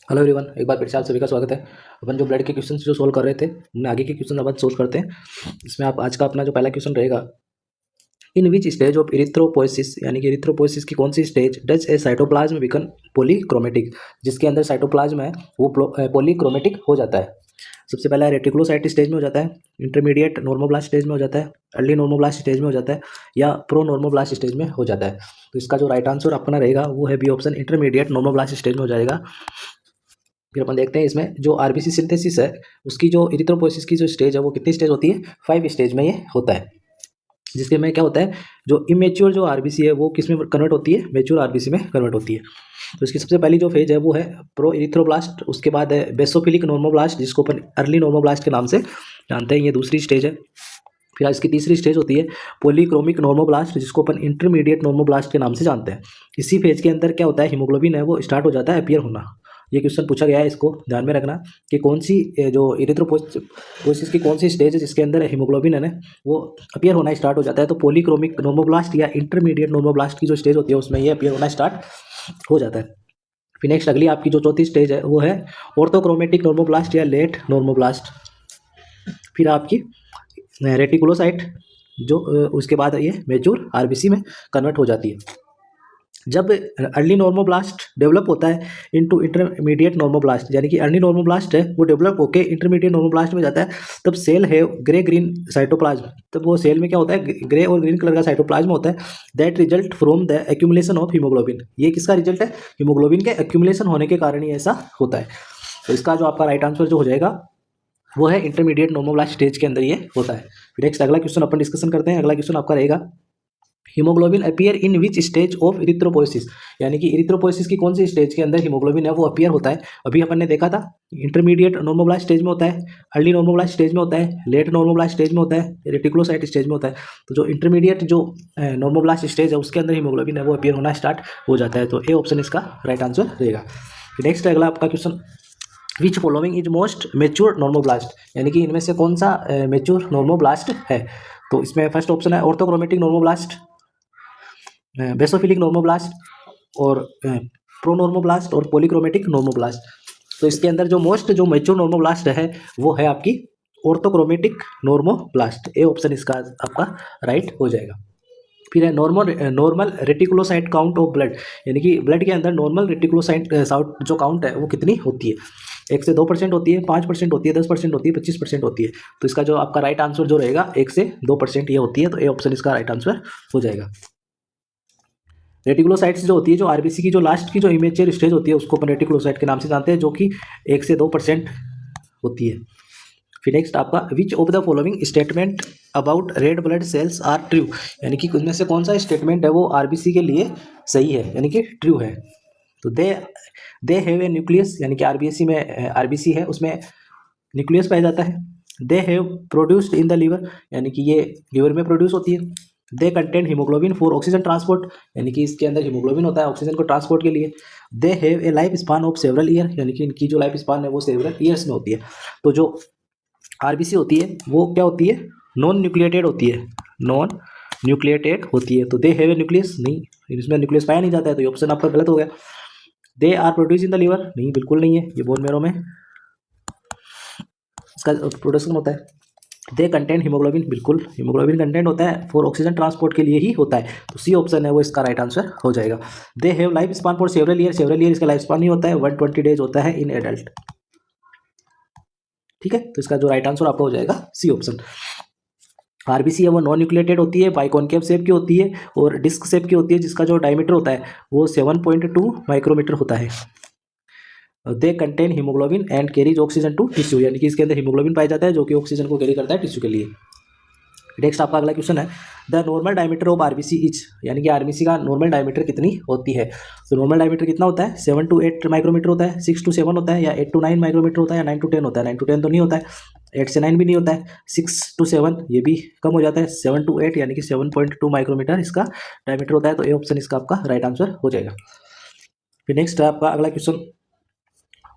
Hello everyone, एक बार फिर से आप सभी का स्वागत है। अपन जो ब्लड के क्वेश्चन जो सोल्व कर रहे थे, हमने आगे के क्वेश्चन अपन सोल्व करते हैं। इसमें आप आज का अपना जो पहला क्वेश्चन रहेगा, in which stage of erythropoiesis, यानी कि इरिथ्रोपोइसिस की कौन सी stage does a cytoplasm become polychromatic, जिसके अंदर साइटोप्लाज्म है वो पॉलीक्रोमेटिक हो जाता है। सबसे पहला रेटिकुलोसाइट स्टेज में हो जाता है, इंटरमीडिएट नॉर्मोब्लास्ट स्टेज में हो जाता है, अर्ली नॉर्मोब्लास्ट स्टेज में हो जाता है, या प्रो नॉर्मोब्लास्ट स्टेज में हो जाता है। तो इसका जो राइट आंसर अपना रहेगा वो है B option, intermediate normoblast stage में हो जाएगा। फिर अपन देखते हैं इसमें जो आरबीसी सिंथेसिस है उसकी जो इरिथ्रोपोइसिस की जो स्टेज है वो कितनी स्टेज होती है, 5 स्टेज में ये होता है। जिसके में क्या होता है, जो इमेच्योर जो आरबीसी है वो किस में कन्वर्ट होती है, मेच्योर आरबीसी में कन्वर्ट होती है। तो इसकी सबसे पहली जो फेज है वो है प्रो इरिथ्रोब्लास्ट, उसके बाद है बेसोफिलिक नॉर्मोब्लास्ट जिसको अपन अर्ली नॉर्मोब्लास्ट के नाम से जानते हैं, ये दूसरी स्टेज है। फिर इसकी तीसरी स्टेज होती है पॉलीक्रोमिक नॉर्मोब्लास्ट जिसको अपन इंटरमीडिएट नॉर्मोब्लास्ट के नाम से जानते हैं। इसी फेज के अंदर क्या होता है, हीमोग्लोबिन है वो स्टार्ट हो जाता है अपीयर होना। ये क्वेश्चन पूछा गया है, इसको ध्यान में रखना कि कौन सी जो इरिथ्रोपोइसिस की कौन सी स्टेज है जिसके अंदर हीमोग्लोबिन है ना वो अपीयर होना स्टार्ट हो जाता है। तो पॉलीक्रोमिक नॉर्मोब्लास्ट या इंटरमीडिएट नॉर्मोब्लास्ट की जो स्टेज होती है उसमें ये अपीयर होना स्टार्ट हो जाता है। फिर नेक्स्ट अगली आपकी जो चौथी स्टेज है वो है ऑर्थोक्रोमेटिक नॉर्मोब्लास्ट या लेट नॉर्मोब्लास्ट। फिर आपकी रेटिकुलोसाइट जो उसके बाद ये मेच्योर आरबीसी में कन्वर्ट हो जाती है। जब अर्ली नॉर्मोब्लास्ट डेवलप होता है इनटू इंटरमीडिएट नॉर्मोब्लास्ट, यानी कि अर्ली नॉर्मोब्लास्ट है वो डेवलप होकर इंटरमीडिएट नॉर्मोब्लास्ट में जाता है, तब सेल है ग्रे ग्रीन साइटोप्लाज्म। तब वो सेल में क्या होता है, ग्रे और ग्रीन कलर का साइटोप्लाज्म होता है। That result from the accumulation of haemoglobin, ये किसका रिजल्ट है, हीमोग्लोबिन के एक्यूमुलेशन होने के कारण ही ऐसा होता है। तो इसका जो आपका राइट आंसर जो हो जाएगा वो है इंटरमीडिएट नॉर्मोब्लास्ट स्टेज के अंदर ये होता है। फिर नेक्स्ट अगला क्वेश्चन अपन डिस्कशन करते हैं। अगला क्वेश्चन आपका रहेगा haemoglobin appear in which stage of erythropoiesis, यानी कि इरिथ्रोपोइसिस की कौन सी स्टेज के अंदर हीमोग्लोबिन है वो अपीयर होता है। अभी अपन ने देखा था इंटरमीडिएट नॉर्मोब्लास्ट स्टेज में होता है, अर्ली नॉर्मोब्लास्ट स्टेज में होता है, लेट नॉर्मोब्लास्ट स्टेज में होता है, रेटिकुलोसाइट स्टेज में होता है। तो जो इंटरमीडिएट जो नॉर्मोब्लास्ट स्टेज है उसके अंदर हीमोग्लोबिन है वो अपीयर होना स्टार्ट हो जाता है। तो ए ऑप्शन इसका राइट आंसर रहेगा। नेक्स्ट अगला आपका question, which following is most mature normoblast, यानी कि इनमें से कौन सा मेच्योर नॉर्मोब्लास्ट है। तो इसमें फर्स्ट ऑप्शन है ऑर्थोक्रोमेटिक नॉर्मोब्लास्ट, बेसोफिलिक नॉर्मोब्लास्ट और प्रोनॉर्मोब्लास्ट और पॉलीक्रोमेटिक नॉर्मोब्लास्ट। तो इसके अंदर जो मोस्ट जो मेच्योर नॉर्मोब्लास्ट है वो है आपकी ऑर्थोक्रोमेटिक नॉर्मोब्लास्ट। ए ऑप्शन इसका आपका राइट हो जाएगा। फिर है normal reticulocyte count of blood, यानी कि ब्लड के अंदर नॉर्मल रेटिकुलोसाइट जो काउंट है वो कितनी होती है, 1 से 2% होती है, 5% होती है, 10% होती है, 25% होती है। तो इसका जो आपका राइट आंसर जो रहेगा 1 से 2% ये होती है। तो ए ऑप्शन इसका राइट आंसर हो जाएगा। रेटिकुलोसाइट्स जो होती है, जो आरबीसी की जो लास्ट की जो इमेच्योर स्टेज होती है उसको अपन रेटिकुलोसाइट के नाम से जानते हैं, जो कि 1 से 2% होती है। फिर नेक्स्ट आपका which of the following statement about red blood cells are true, यानी कि उनमें से कौन सा स्टेटमेंट है वो आरबीसी के लिए सही है, यानी कि ट्रू है। तो दे हैव ए न्यूक्लियस, यानी कि आरबीसी में आरबीसी है उसमें न्यूक्लियस पाया जाता है। They have produced in the liver, यानी कि ये लीवर में प्रोड्यूस होती है। They contain haemoglobin for oxygen transport, यानी कि इसके अंदर हीमोग्लोबिन होता है ऑक्सीजन को ट्रांसपोर्ट के लिए। They have a life span of several year, यानी कि इनकी जो लाइफ स्पान है वो सेवरल ईयर्स में होती है। तो जो आरबीसी होती है वो क्या होती है, नॉन न्यूक्लिएटेड होती है, नॉन न्यूक्लिएटेड होती है। तो दे हैव ए न्यूक्लियस, नहीं इसमें न्यूक्लियस पाया नहीं जाता है, तो ये ऑप्शन आपका गलत हो गया। They are produce in the liver, नहीं बिल्कुल नहीं है, ये बोन मैरो में इसका प्रोडक्शन होता है। दे कंटेंट हीमोग्लोबिन, बिल्कुल हीमोग्लोबिन कंटेंट होता है फॉर ऑक्सीजन ट्रांसपोर्ट के लिए ही होता है। तो सी ऑप्शन है वो इसका राइट आंसर हो जाएगा। They have life span for several year इसका लाइफ स्पान नहीं होता है, 120 डेज होता है इन एडल्ट। ठीक है, तो इसका जो राइट आंसर आपका हो जाएगा सी ऑप्शन। आरबीसी है वो नॉन न्यूक्लिएटेड होती है, बाइकॉनकेव शेप की होती है और डिस्क शेप की होती है, जिसका जो डायमीटर होता है वो 7.2 माइक्रोमीटर होता है। They contain haemoglobin and carries oxygen to tissue, यानी कि इसके अंदर हीमोग्लोबिन पाया जाता है जो कि ऑक्सीजन को कैरी करता है टिश्यू के लिए। नेक्स्ट आपका अगला क्वेश्चन है the normal diameter of RBC is, यानी कि आरबीसी का नॉर्मल डायमीटर कितनी होती है। तो नॉर्मल डायमीटर कितना होता है, 7 to 8 माइक्रोमीटर होता है, 6 to 7 होता है, या 8 to 9 माइक्रोमीटर होता है, या 9 to 10 होता है। 9 to 10 तो नहीं होता है, 8 से 9 भी नहीं होता है, 6 to 7 ये भी कम हो जाता है, 7 to 8 यानी कि 7.2 माइक्रोमीटर इसका डायमीटर होता है। तो ए ऑप्शन इसका आपका राइट आंसर हो जाएगा। फिर नेक्स्ट आपका अगला question,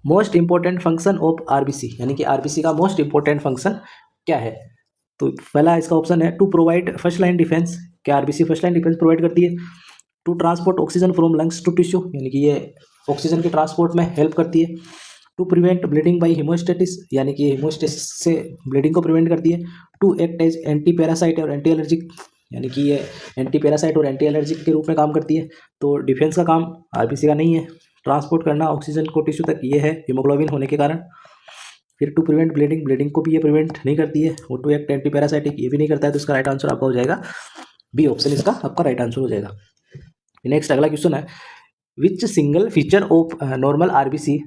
most important function of RBC, यानी कि आरबीसी का मोस्ट इंपॉर्टेंट फंक्शन क्या है। तो पहला इसका ऑप्शन है to provide first line defence, क्या RBC first line defence provide करती है। To transport oxygen from lungs to tissue, यानी कि ये ऑक्सीजन के ट्रांसपोर्ट में हेल्प करती है। To prevent bleeding by haemostasis, यानी कि हीमोस्टेसिस से ब्लीडिंग को प्रिवेंट करती है। To act as anti parasite और एंटी एलर्जिक, यानी कि ये एंटी पैरासाइट और एंटी एलर्जिक के रूप में काम करती है। तो डिफेंस का काम आरबीसी का नहीं है। ट्रांसपोर्ट करना ऑक्सीजन को टिश्यू तक, ये है हीमोग्लोबिन होने के कारण। फिर टू प्रिवेंट ब्लीडिंग, ब्लीडिंग को भी ये प्रिवेंट नहीं करती है। और टू एक्ट एंटी पैरासाइटिक, ये भी नहीं करता है। तो इसका राइट आंसर आपका हो जाएगा बी ऑप्शन, इसका आपका राइट आंसर हो जाएगा। नेक्स्ट अगला क्वेश्चन है, विच single feature of normal RBC,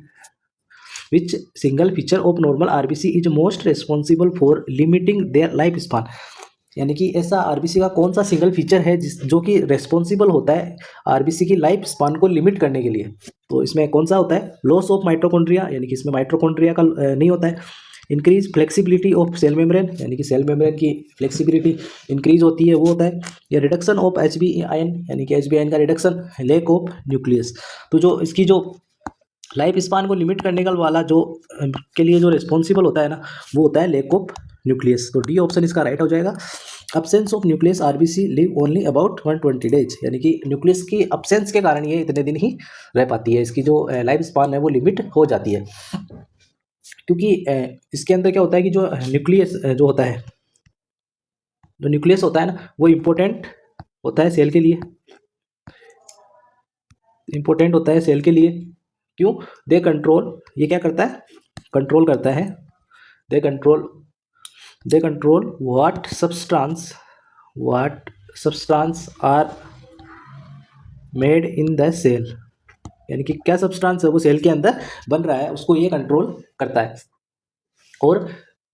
which single feature of normal RBC is most responsible for limiting their life span, यानी कि ऐसा आरबीसी का कौन सा सिंगल फीचर है जो कि रेस्पॉन्सिबल होता है आरबीसी की लाइफ स्पान को लिमिट करने के लिए। तो इसमें कौन सा होता है, लॉस ऑफ माइटोकॉन्ड्रिया, यानी कि इसमें माइटोकॉन्ड्रिया का नहीं होता है। Increase flexibility of cell membrane, यानी कि सेल मेम्ब्रेन की फ्लेक्सिबिलिटी इंक्रीज होती है, वो होता है। या रिडक्शन ऑफ एचबी आयन, यानी कि एचबी आयन का रिडक्शन। लैक ऑफ न्यूक्लियस, तो जो इसकी जो लाइफ स्पान को लिमिट करने का वाला जो के लिए जो रिस्पॉन्सिबल होता है ना, वो होता है लैक ऑफ न्यूक्लियस। तो डी ऑप्शन इसका राइट हो जाएगा। Absence of nucleus RBC live only about 120 days, यानी कि न्यूक्लियस की अब्सेंस के कारण ये इतने दिन ही रह पाती है। इसकी जो लाइफ स्पान है वो लिमिट हो जाती है, क्योंकि इसके अंदर क्या होता है कि जो न्यूक्लियस जो होता है, जो न्यूक्लियस होता है ना, वो इम्पोर्टेंट होता है सेल के लिए, इम्पोर्टेंट होता है सेल के लिए। क्यों? दे कंट्रोल, ये क्या करता है, कंट्रोल करता है। They control what substance are made in the cell, यानी कि क्या सब्सटेंस है वो सेल के अंदर बन रहा है, उसको ये कंट्रोल करता है। और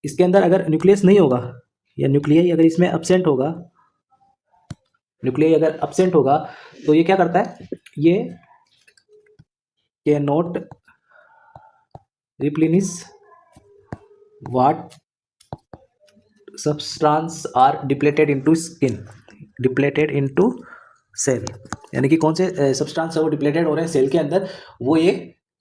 इसके अंदर अगर न्यूक्लियस नहीं होगा, या न्यूक्लियस अगर इसमें अब्सेंट होगा, न्यूक्लियस अगर अब्सेंट होगा, तो ये क्या करता है, ये can not replenish what substance are depleted into skin, depleted into cell, यानी कि कौन से सब्सटेंस है वो डिप्लेटेड हो रहे हैं सेल के अंदर, वो ये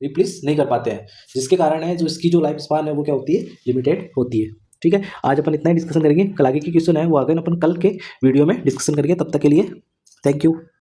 रिप्लेस नहीं कर पाते हैं, जिसके कारण है जो इसकी जो लाइफ स्पान है वो क्या होती है, लिमिटेड होती है। ठीक है, आज अपन इतना ही डिस्कशन करेंगे। कल आगे की क्वेश्चन है वो आगे अपन कल के वीडियो में डिस्कशन करेंगे। तब तक के लिए थैंक यू।